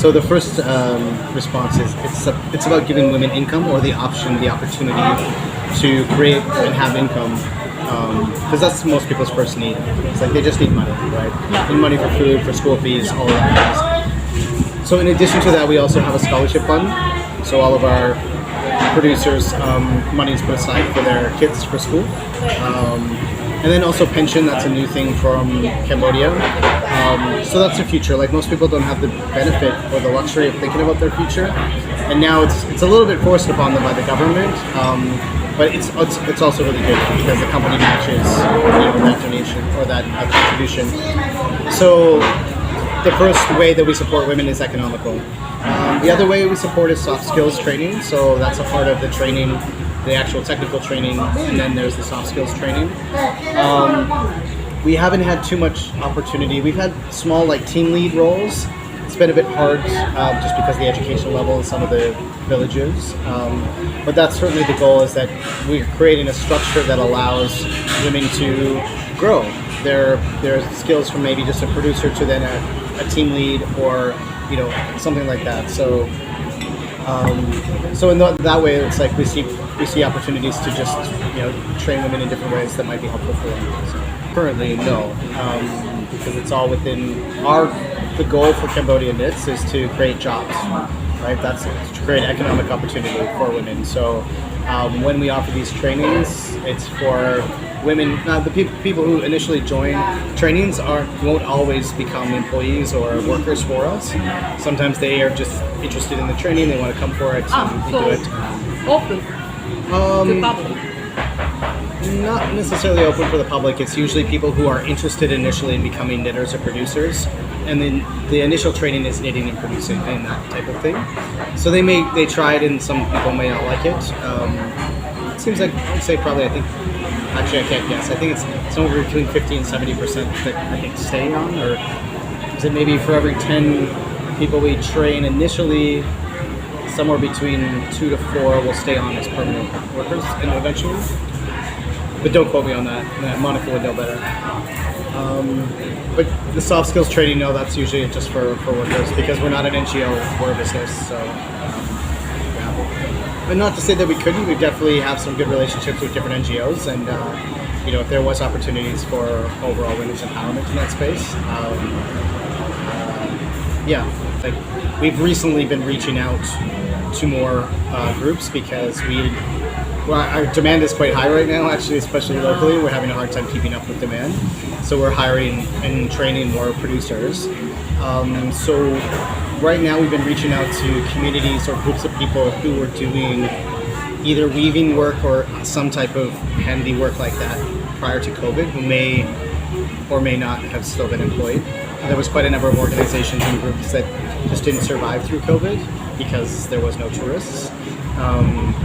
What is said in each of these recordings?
So the first response is it's about giving women income or the option, the opportunity to create and have income, because that's most people's first need. It's like they just need money, right? Yeah. Need money for food, for school fees, all of that. So in addition to that, we also have a scholarship fund. So all of our producers, money is put aside for their kids for school. And then also pension, that's a new thing from Cambodia. So that's the future. Like most people don't have the benefit or the luxury of thinking about their future. And now it's a little bit forced upon them by the government. But it's also really good because the company matches that donation or that contribution. So the first way that we support women is economical. The other way we support is soft skills training. So that's a part of the training, the actual technical training, and then there's the soft skills training. We haven't had too much opportunity. We've had small like team lead roles. It's been a bit hard just because of the education level in some of the villages. But that's certainly the goal, is that we're creating a structure that allows women to grow their skills from maybe just a producer to then a team lead or something like that. So in that way, it's like we see opportunities to just train women in different ways that might be helpful for them. So currently, no, because it's all within the goal for Cambodian Knits is to create jobs, right? That's to create economic opportunity for women. So when we offer these trainings, it's for women. The people who initially join trainings won't always become employees or workers for us. Sometimes they are just interested in the training, they want to come for it, and we do it. Open to public. Not necessarily open for the public. It's usually people who are interested initially in becoming knitters or producers, and then the initial training is knitting and producing and that type of thing. So they try it, and some people may not like it. It seems like I would say probably actually I can't guess. I think it's somewhere between 50 and 70% that I think stay on, or is it maybe for every 10 people we train initially, somewhere between 2 to 4 will stay on as permanent workers, and eventually. But don't quote me on that. Monica would know better. But the soft skills training, no, that's usually just for workers, because we're not an NGO, we're a business. So, yeah. But not to say that we couldn't. We definitely have some good relationships with different NGOs, and if there was opportunities for overall women's empowerment in that space, like we've recently been reaching out to more groups because our demand is quite high right now, actually, especially locally. We're having a hard time keeping up with demand. So we're hiring and training more producers. So right now we've been reaching out to communities or groups of people who are doing either weaving work or some type of handiwork like that prior to COVID, who may or may not have still been employed. There was quite a number of organizations and groups that just didn't survive through COVID because there was no tourists.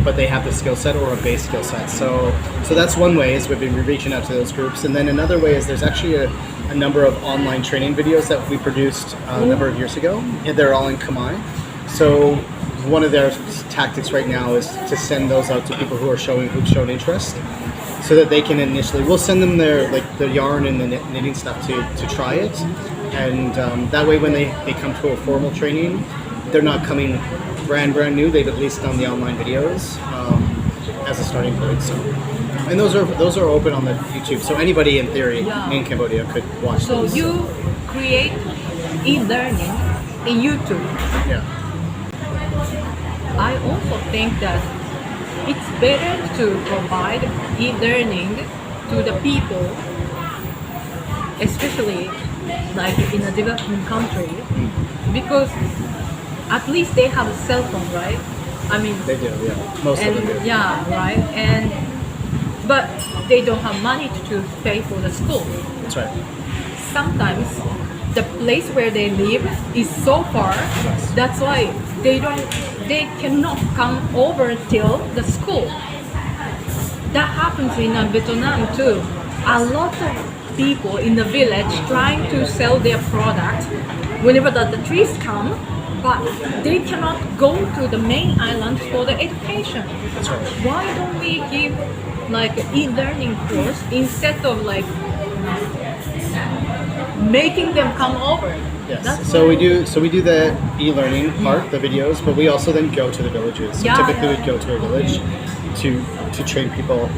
But they have the skill set or a base skill set. So that's one way, is we've been reaching out to those groups. And then another way is there's actually a number of online training videos that we produced a number of years ago. And they're all in Khmer. So one of their tactics right now is to send those out to people who've shown interest, so that they can we'll send them the yarn and the knitting stuff to try it. And that way when they come to a formal training, they're not coming brand new. They've at least done the online videos as a starting point. So, and those are open on the YouTube. So anybody in theory in Cambodia could watch those. So you create e-learning in YouTube. Yeah. I also think that it's better to provide e-learning to the people, especially like in a developing country, because at least they have a cell phone, right? I mean, they do, yeah. Most of them do. Yeah, right. But they don't have money to pay for the school. That's right. Sometimes the place where they live is so far. Yes. That's why they cannot come over till the school. That happens in Vietnam too. A lot of people in the village trying to sell their product whenever the trees come, but they cannot go to the main island for the education. That's right. Why don't we give like e-learning course instead of like making them come over. Yes. That's So what- we do the e-learning part, the videos, but we also then go to the villages. So Yeah, typically yeah. we'd go to a village to train people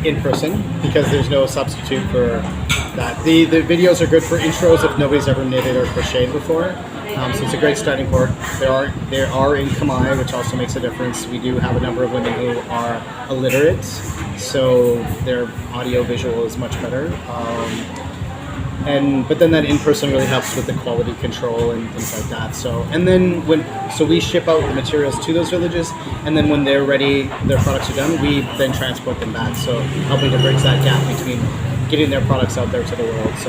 in person because there's no substitute for that. The videos are good for intros if nobody's ever knitted or crocheted before. So it's a great starting point. There are in Khmer, which also makes a difference. We do have a number of women who are illiterate, so their audio visual is much better. But then that in person really helps with the quality control and things like that. So we ship out the materials to those villages, and then when they're ready, their products are done, we then transport them back. So helping to bridge that gap between getting their products out there to the world. So